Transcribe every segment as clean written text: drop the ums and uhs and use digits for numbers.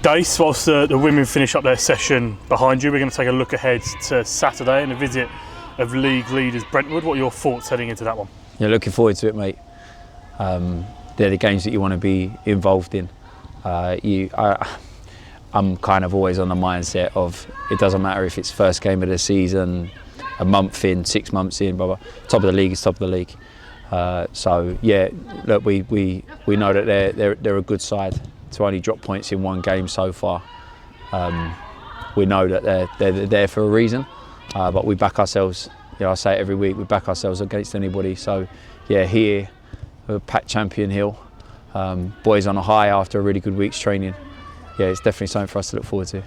Dacey, whilst the women finish up their session behind you, we're going to take a look ahead to Saturday and a visit of league leaders Brentwood. What are your thoughts heading into that one? Yeah, looking forward to it, mate. They're the games that you want to be involved in. I'm kind of always on the mindset of it doesn't matter if it's first game of the season, a month in, 6 months in, blah, blah. Top of the league is top of the league. So yeah, look, we know that they're a good side to only drop points in one game so far. We know that they're there for a reason, but we back ourselves. You know, I say it every week. We back ourselves against anybody. So yeah, here, Pat Champion Hill, boys on a high after a really good week's training. Yeah, it's definitely something for us to look forward to.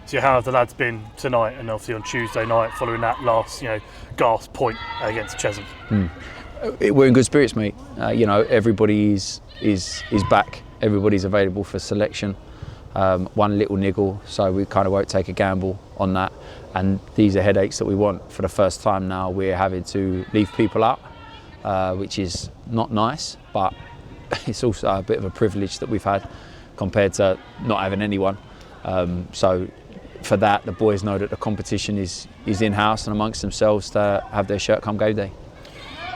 So how have the lads been tonight and obviously on Tuesday night following that last, gasp point against Chesham? We're in good spirits, mate. Everybody is back. Everybody's available for selection. One little niggle, so we kind of won't take a gamble on that. And these are headaches that we want. For the first time now, we're having to leave people out, which is not nice, but it's also a bit of a privilege that we've had compared to not having anyone. So for that, the boys know that the competition is in-house and amongst themselves to have their shirt come game day.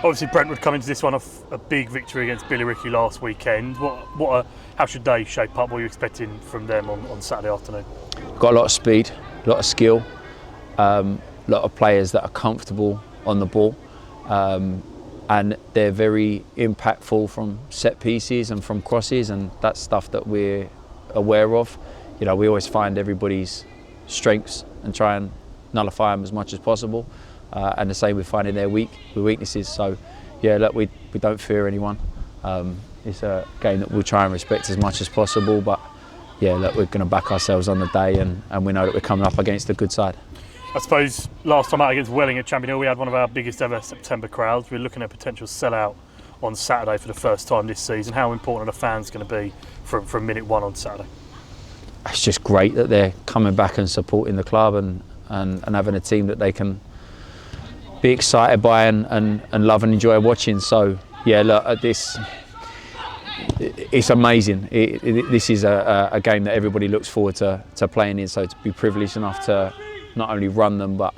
Obviously, Brentwood come into this one off a big victory against Billericay last weekend. How should they shape up? What are you expecting from them on Saturday afternoon? Got a lot of speed, a lot of skill, a lot of players that are comfortable on the ball, and they're very impactful from set pieces and from crosses, and that's stuff that we're aware of. We always find everybody's strengths and try and nullify them as much as possible. And the same with finding their weaknesses. So, yeah, look, we don't fear anyone. It's a game that we'll try and respect as much as possible. But, yeah, look, we're going to back ourselves on the day and we know that we're coming up against a good side. I suppose last time out against Welling at Champion Hill, we had one of our biggest ever September crowds. We're looking at a potential sellout on Saturday for the first time this season. How important are the fans going to be from minute one on Saturday? It's just great that they're coming back and supporting the club and having a team that they can be excited by and love and enjoy watching. So yeah, look, it's amazing. This is a game that everybody looks forward to playing in. So to be privileged enough to not only run them but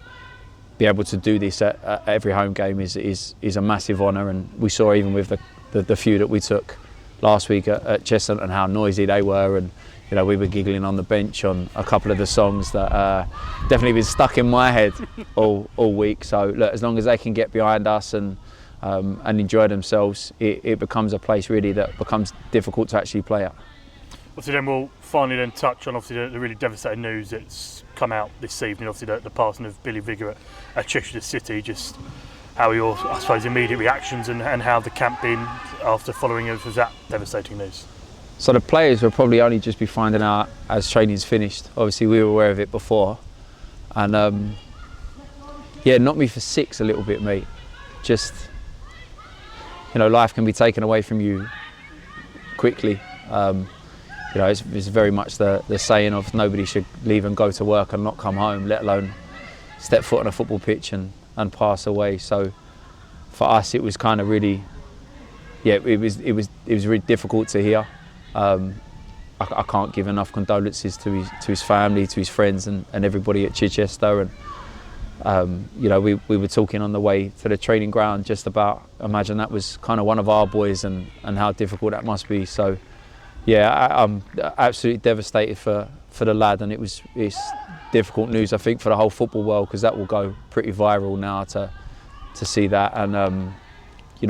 be able to do this at every home game is a massive honour. And we saw even with the few that we took last week at Chester and how noisy they were, and we were giggling on the bench on a couple of the songs that definitely been stuck in my head all week. So look, as long as they can get behind us and enjoy themselves, it becomes a place really that becomes difficult to actually play at. Obviously, then we'll finally touch on the really devastating news that's come out this evening. Obviously, the passing of Billy Vigor at Cheshire City. Just how your, I suppose, immediate reactions and how the camp been after following of that devastating news. So the players will probably only just be finding out as training's finished. Obviously we were aware of it before, and knocked me for six a little bit, mate. Just, life can be taken away from you quickly. It's very much the saying of nobody should leave and go to work and not come home, let alone step foot on a football pitch and pass away. So for us, it was kind of really, it was really difficult to hear. I can't give enough condolences to his family, to his friends, and everybody at Chichester. And we were talking on the way to the training ground just about, imagine that was kind of one of our boys and how difficult that must be. So yeah, I'm absolutely devastated for the lad, and it's difficult news I think for the whole football world, because that will go pretty viral now to see that. And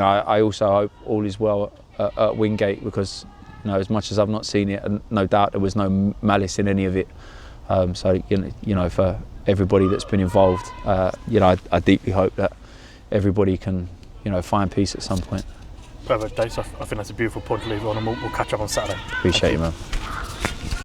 I also hope all is well at Wingate, because as much as I've not seen it, and no doubt there was no malice in any of it. So for everybody that's been involved, I deeply hope that everybody can, find peace at some point. Perfect, Dave. I think that's a beautiful point to leave on, and we'll catch up on Saturday. Appreciate you, man.